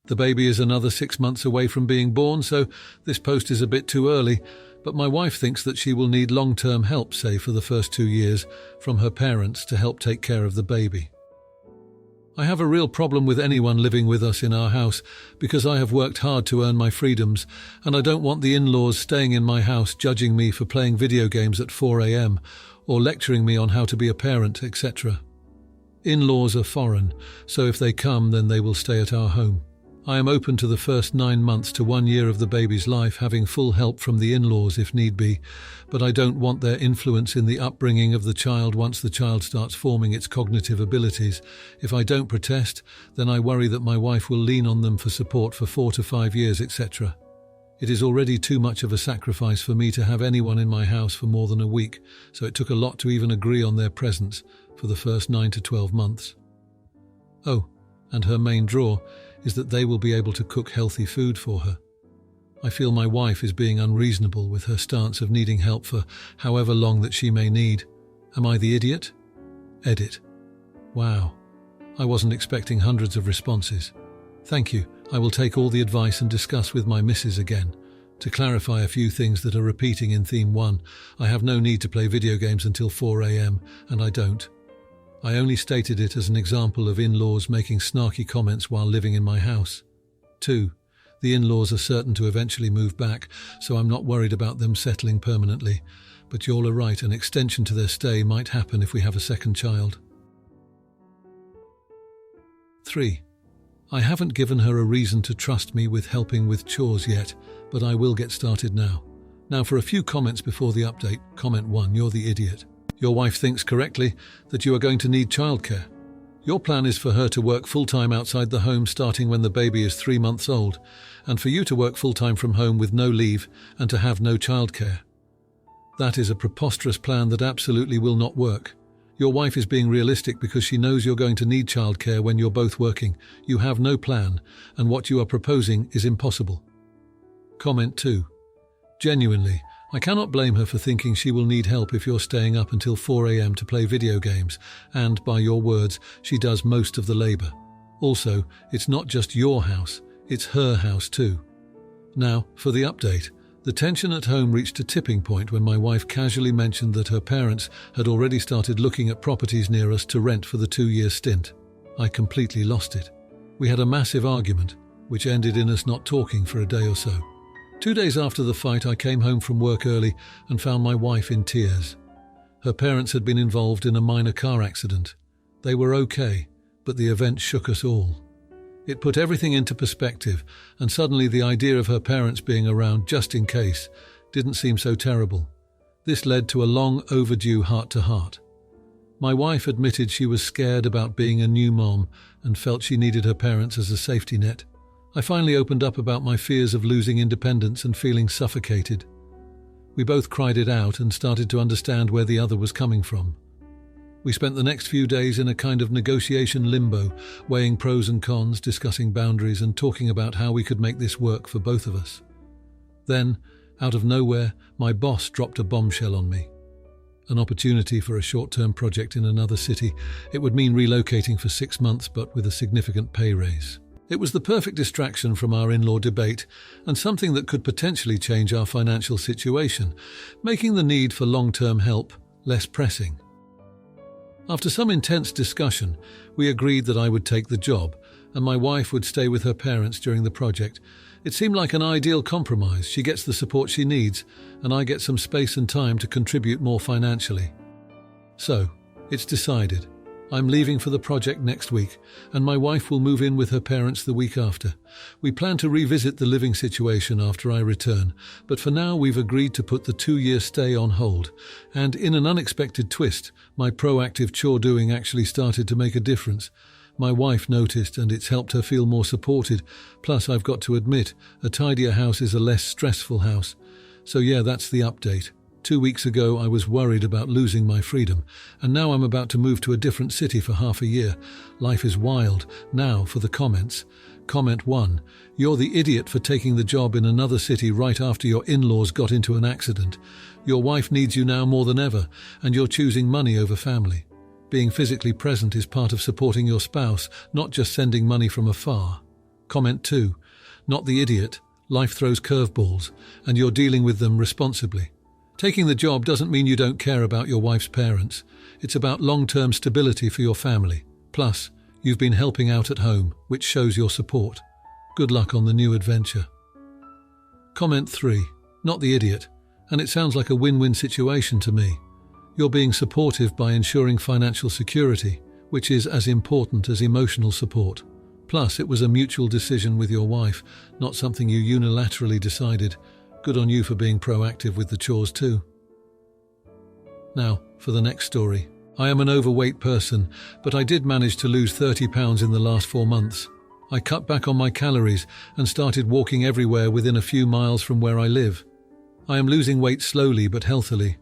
The baby is another 6 months away from being born, so this post is a bit too early, but my wife thinks that she will need long-term help, say for the first 2 years, from her parents to help take care of the baby. I have a real problem with anyone living with us in our house because I have worked hard to earn my freedoms, and I don't want the in-laws staying in my house judging me for playing video games at 4 a.m. or lecturing me on how to be a parent, etc. In-laws are foreign, so if they come, then they will stay at our home. I am open to the first 9 months to 1 year of the baby's life having full help from the in-laws if need be, but I don't want their influence in the upbringing of the child once the child starts forming its cognitive abilities. If I don't protest, then I worry that my wife will lean on them for support for 4 to 5 years, etc. It is already too much of a sacrifice for me to have anyone in my house for more than a week, so it took a lot to even agree on their presence for the first 9 to 12 months. Oh, and her main draw is that they will be able to cook healthy food for her. I feel my wife is being unreasonable with her stance of needing help for however long that she may need. Am I the idiot? Edit. Wow. I wasn't expecting hundreds of responses. Thank you. I will take all the advice and discuss with my missus again. To clarify a few things that are repeating in theme 1, I have no need to play video games until 4 a.m, and I don't. I only stated it as an example of in-laws making snarky comments while living in my house. 2. The in-laws are certain to eventually move back, so I'm not worried about them settling permanently. But you're right, an extension to their stay might happen if we have a second child. 3. I haven't given her a reason to trust me with helping with chores yet, but I will get started now. Now for a few comments before the update. Comment 1, you're the idiot. Your wife thinks correctly that you are going to need childcare. Your plan is for her to work full-time outside the home starting when the baby is 3 months old, and for you to work full-time from home with no leave and to have no childcare. That is a preposterous plan that absolutely will not work. Your wife is being realistic because she knows you're going to need childcare when you're both working. You have no plan, and what you are proposing is impossible. Comment 2. Genuinely, I cannot blame her for thinking she will need help if you're staying up until 4 a.m. to play video games, and, by your words, she does most of the labour. Also, it's not just your house, it's her house too. Now, for the update. The tension at home reached a tipping point when my wife casually mentioned that her parents had already started looking at properties near us to rent for the 2-year stint. I completely lost it. We had a massive argument, which ended in us not talking for a day or so. 2 days after the fight, I came home from work early and found my wife in tears. Her parents had been involved in a minor car accident. They were okay, but the event shook us all. It put everything into perspective, and suddenly the idea of her parents being around just in case didn't seem so terrible. This led to a long overdue heart-to-heart. My wife admitted she was scared about being a new mom and felt she needed her parents as a safety net. I finally opened up about my fears of losing independence and feeling suffocated. We both cried it out and started to understand where the other was coming from. We spent the next few days in a kind of negotiation limbo, weighing pros and cons, discussing boundaries and talking about how we could make this work for both of us. Then, out of nowhere, my boss dropped a bombshell on me. An opportunity for a short-term project in another city. It would mean relocating for 6 months, but with a significant pay raise. It was the perfect distraction from our in-law debate and something that could potentially change our financial situation, making the need for long-term help less pressing. After some intense discussion, we agreed that I would take the job and my wife would stay with her parents during the project. It seemed like an ideal compromise. She gets the support she needs and I get some space and time to contribute more financially. So, it's decided. I'm leaving for the project next week, and my wife will move in with her parents the week after. We plan to revisit the living situation after I return, but for now we've agreed to put the 2-year stay on hold. And in an unexpected twist, my proactive chore doing actually started to make a difference. My wife noticed, and it's helped her feel more supported. Plus, I've got to admit, a tidier house is a less stressful house. So yeah, that's the update. 2 weeks ago, I was worried about losing my freedom, and now I'm about to move to a different city for half a year. Life is wild. Now, for the comments. Comment 1. You're the idiot for taking the job in another city right after your in-laws got into an accident. Your wife needs you now more than ever, and you're choosing money over family. Being physically present is part of supporting your spouse, not just sending money from afar. Comment 2. Not the idiot. Life throws curveballs, and you're dealing with them responsibly. Taking the job doesn't mean you don't care about your wife's parents. It's about long-term stability for your family. Plus, you've been helping out at home, which shows your support. Good luck on the new adventure. Comment 3. Not the idiot. And it sounds like a win-win situation to me. You're being supportive by ensuring financial security, which is as important as emotional support. Plus, it was a mutual decision with your wife, not something you unilaterally decided. Good on you for being proactive with the chores too. Now, for the next story. I am an overweight person, but I did manage to lose 30 pounds in the last 4 months. I cut back on my calories and started walking everywhere within a few miles from where I live. I am losing weight slowly but healthily.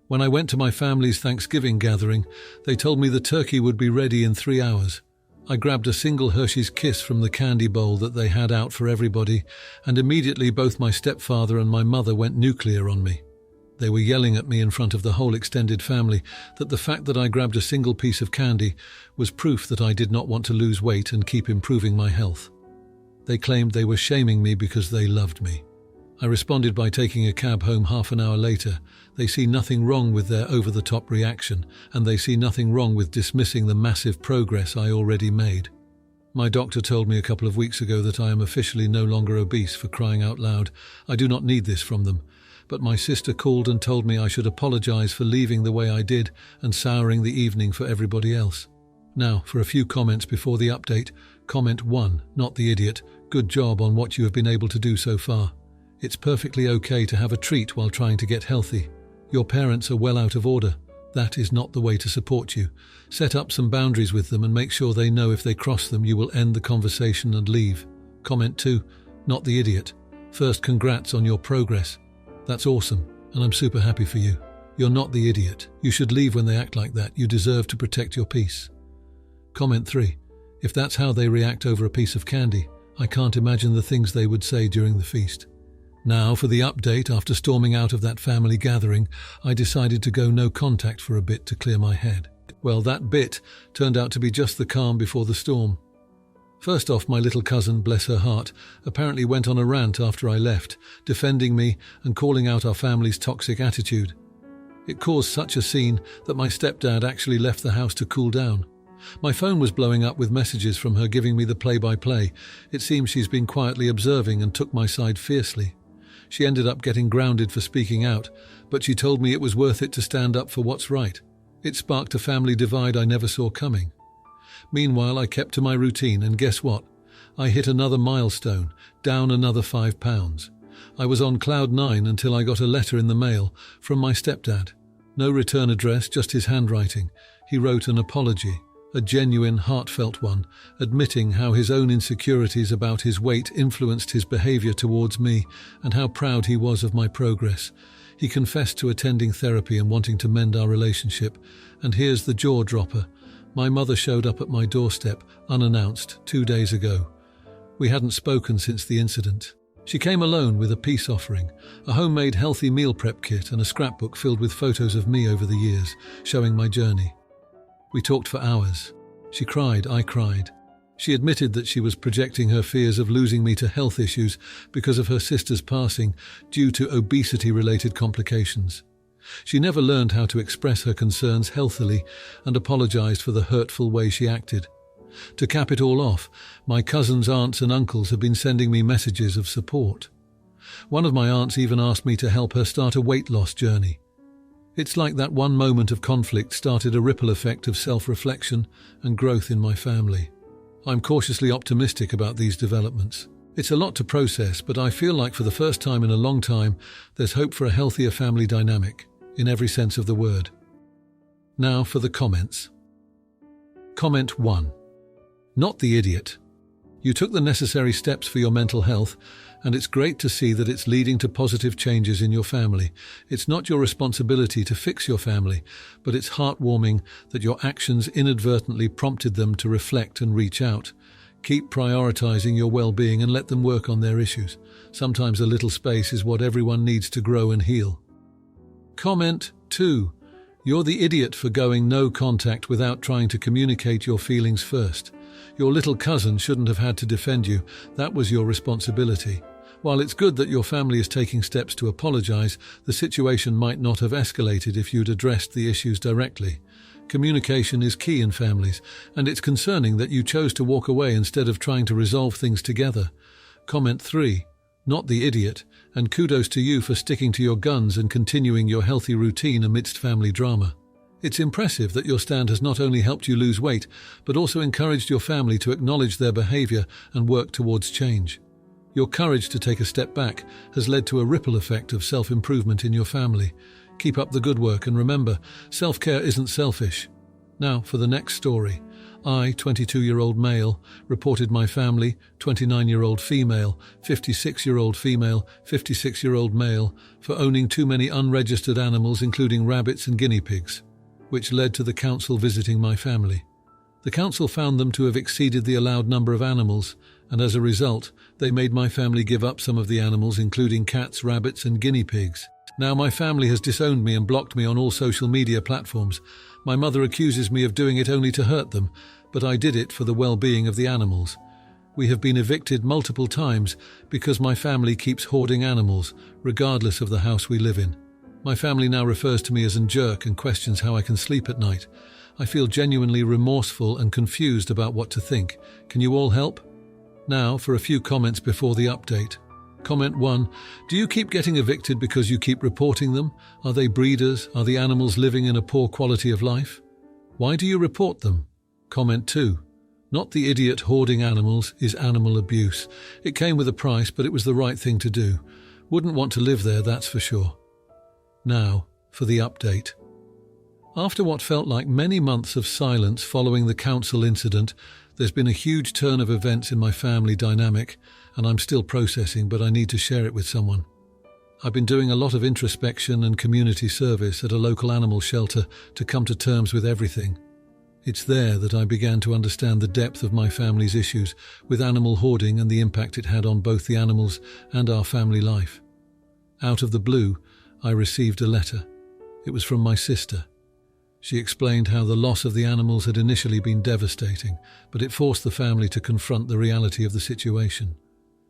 When I went to my family's Thanksgiving gathering, they told me the turkey would be ready in 3 hours. I grabbed a single Hershey's Kiss from the candy bowl that they had out for everybody, and immediately both my stepfather and my mother went nuclear on me. They were yelling at me in front of the whole extended family that the fact that I grabbed a single piece of candy was proof that I did not want to lose weight and keep improving my health. They claimed they were shaming me because they loved me. I responded by taking a cab home half an hour later. They see nothing wrong with their over-the-top reaction, and they see nothing wrong with dismissing the massive progress I already made. My doctor told me a couple of weeks ago that I am officially no longer obese, for crying out loud. I do not need this from them. But my sister called and told me I should apologize for leaving the way I did and souring the evening for everybody else. Now, for a few comments before the update. Comment 1. Not the idiot. Good job on what you have been able to do so far. It's perfectly okay to have a treat while trying to get healthy. Your parents are well out of order. That is not the way to support you. Set up some boundaries with them and make sure they know if they cross them you will end the conversation and leave. Comment 2. Not the idiot. First, congrats on your progress. That's awesome, and I'm super happy for you. You're not the idiot. You should leave when they act like that. You deserve to protect your peace. Comment 3. If that's how they react over a piece of candy, I can't imagine the things they would say during the feast. Now for the update. After storming out of that family gathering, I decided to go no contact for a bit to clear my head. Well, that bit turned out to be just the calm before the storm. First off, my little cousin, bless her heart, apparently went on a rant after I left, defending me and calling out our family's toxic attitude. It caused such a scene that my stepdad actually left the house to cool down. My phone was blowing up with messages from her giving me the play-by-play. It seems she's been quietly observing and took my side fiercely. She ended up getting grounded for speaking out, but she told me it was worth it to stand up for what's right. It sparked a family divide I never saw coming. Meanwhile, I kept to my routine, and guess what? I hit another milestone, down another 5 pounds. I was on cloud 9 until I got a letter in the mail from my stepdad. No return address, just his handwriting. He wrote an apology. A genuine, heartfelt one, admitting how his own insecurities about his weight influenced his behavior towards me and how proud he was of my progress. He confessed to attending therapy and wanting to mend our relationship. And here's the jaw-dropper. My mother showed up at my doorstep, unannounced, 2 days ago. We hadn't spoken since the incident. She came alone with a peace offering, a homemade healthy meal prep kit and a scrapbook filled with photos of me over the years, showing my journey. We talked for hours. She cried, I cried. She admitted that she was projecting her fears of losing me to health issues because of her sister's passing due to obesity-related complications. She never learned how to express her concerns healthily and apologized for the hurtful way she acted. To cap it all off, my cousins, aunts and uncles have been sending me messages of support. One of my aunts even asked me to help her start a weight loss journey. It's like that one moment of conflict started a ripple effect of self-reflection and growth in my family. I'm cautiously optimistic about these developments. It's a lot to process, but I feel like for the first time in a long time, there's hope for a healthier family dynamic, in every sense of the word. Now for the comments. Comment 1. Not the idiot. You took the necessary steps for your mental health, and it's great to see that it's leading to positive changes in your family. It's not your responsibility to fix your family, but it's heartwarming that your actions inadvertently prompted them to reflect and reach out. Keep prioritizing your well-being and let them work on their issues. Sometimes a little space is what everyone needs to grow and heal. Comment 2. You're the idiot for going no contact without trying to communicate your feelings first. Your little cousin shouldn't have had to defend you. That was your responsibility. While it's good that your family is taking steps to apologize, the situation might not have escalated if you'd addressed the issues directly. Communication is key in families, and it's concerning that you chose to walk away instead of trying to resolve things together. Comment 3. Not the idiot, and kudos to you for sticking to your guns and continuing your healthy routine amidst family drama. It's impressive that your stand has not only helped you lose weight, but also encouraged your family to acknowledge their behavior and work towards change. Your courage to take a step back has led to a ripple effect of self-improvement in your family. Keep up the good work, and remember, self-care isn't selfish. Now for the next story. I, 22-year-old male, reported my family, 29-year-old female, 56-year-old female, 56-year-old male, for owning too many unregistered animals including rabbits and guinea pigs, which led to the council visiting my family. The council found them to have exceeded the allowed number of animals, and as a result, they made my family give up some of the animals including cats, rabbits and guinea pigs. Now my family has disowned me and blocked me on all social media platforms. My mother accuses me of doing it only to hurt them, but I did it for the well-being of the animals. We have been evicted multiple times because my family keeps hoarding animals, regardless of the house we live in. My family now refers to me as a jerk and questions how I can sleep at night. I feel genuinely remorseful and confused about what to think. Can you all help? Now for a few comments before the update. Comment 1. Do you keep getting evicted because you keep reporting them? Are they breeders? Are the animals living in a poor quality of life? Why do you report them? Comment 2. Not the idiot hoarding animals is animal abuse. It came with a price, but it was the right thing to do. Wouldn't want to live there, that's for sure. Now for the update. After what felt like many months of silence following the council incident, there's been a huge turn of events in my family dynamic, and I'm still processing, but I need to share it with someone. I've been doing a lot of introspection and community service at a local animal shelter to come to terms with everything. It's there that I began to understand the depth of my family's issues with animal hoarding and the impact it had on both the animals and our family life. Out of the blue, I received a letter. It was from my sister. She explained how the loss of the animals had initially been devastating, but it forced the family to confront the reality of the situation.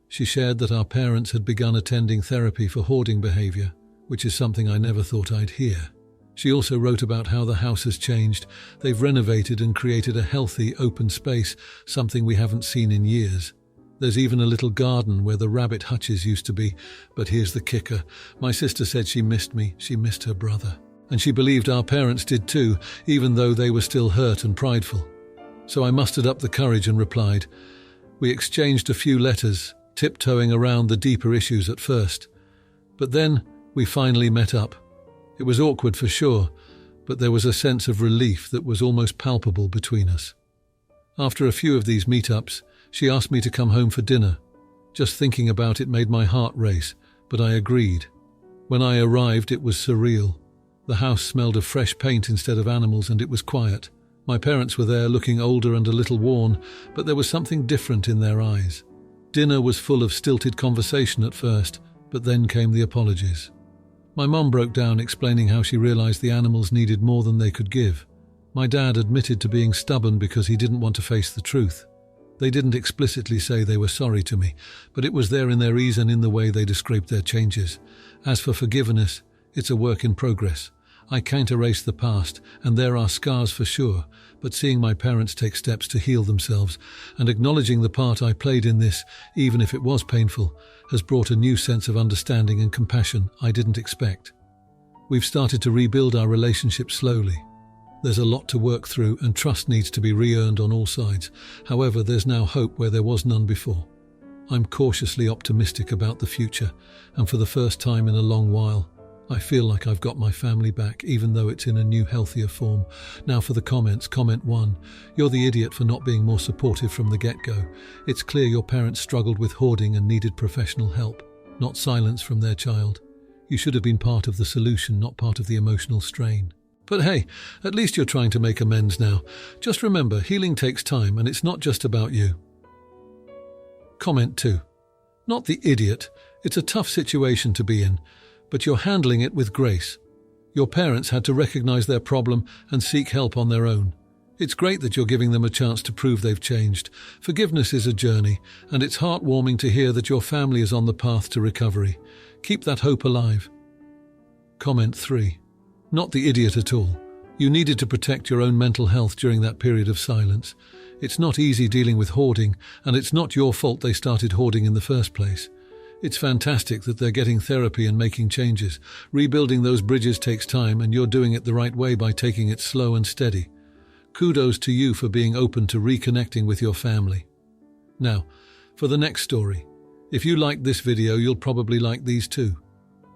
She shared that our parents had begun attending therapy for hoarding behavior, which is something I never thought I'd hear. She also wrote about how the house has changed. They've renovated and created a healthy, open space, something we haven't seen in years. There's even a little garden where the rabbit hutches used to be. But here's the kicker. My sister said she missed me, she missed her brother. And she believed our parents did too, even though they were still hurt and prideful. So I mustered up the courage and replied. We exchanged a few letters, tiptoeing around the deeper issues at first. But then we finally met up. It was awkward for sure, but there was a sense of relief that was almost palpable between us. After a few of these meetups, she asked me to come home for dinner. Just thinking about it made my heart race, but I agreed. When I arrived, it was surreal. The house smelled of fresh paint instead of animals, and it was quiet. My parents were there, looking older and a little worn, but there was something different in their eyes. Dinner was full of stilted conversation at first, but then came the apologies. My mum broke down, explaining how she realized the animals needed more than they could give. My dad admitted to being stubborn because he didn't want to face the truth. They didn't explicitly say they were sorry to me, but it was there in their ease and in the way they described their changes. As for forgiveness, it's a work in progress. I can't erase the past, and there are scars for sure, but seeing my parents take steps to heal themselves and acknowledging the part I played in this, even if it was painful, has brought a new sense of understanding and compassion I didn't expect. We've started to rebuild our relationship slowly. There's a lot to work through, and trust needs to be re-earned on all sides. However, there's now hope where there was none before. I'm cautiously optimistic about the future, and for the first time in a long while, I feel like I've got my family back, even though it's in a new, healthier form. Now for the comments. Comment 1. You're the idiot for not being more supportive from the get-go. It's clear your parents struggled with hoarding and needed professional help, not silence from their child. You should have been part of the solution, not part of the emotional strain. But hey, at least you're trying to make amends now. Just remember, healing takes time, and it's not just about you. Comment 2. Not the idiot. It's a tough situation to be in, but you're handling it with grace. Your parents had to recognize their problem and seek help on their own. It's great that you're giving them a chance to prove they've changed. Forgiveness is a journey, and it's heartwarming to hear that your family is on the path to recovery. Keep that hope alive. Comment 3. Not the idiot at all. You needed to protect your own mental health during that period of silence. It's not easy dealing with hoarding, and it's not your fault they started hoarding in the first place. It's fantastic that they're getting therapy and making changes. Rebuilding those bridges takes time, and you're doing it the right way by taking it slow and steady. Kudos to you for being open to reconnecting with your family. Now, for the next story. If you liked this video, you'll probably like these too.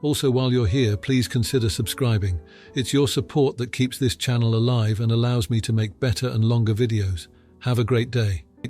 Also, while you're here, please consider subscribing. It's your support that keeps this channel alive and allows me to make better and longer videos. Have a great day.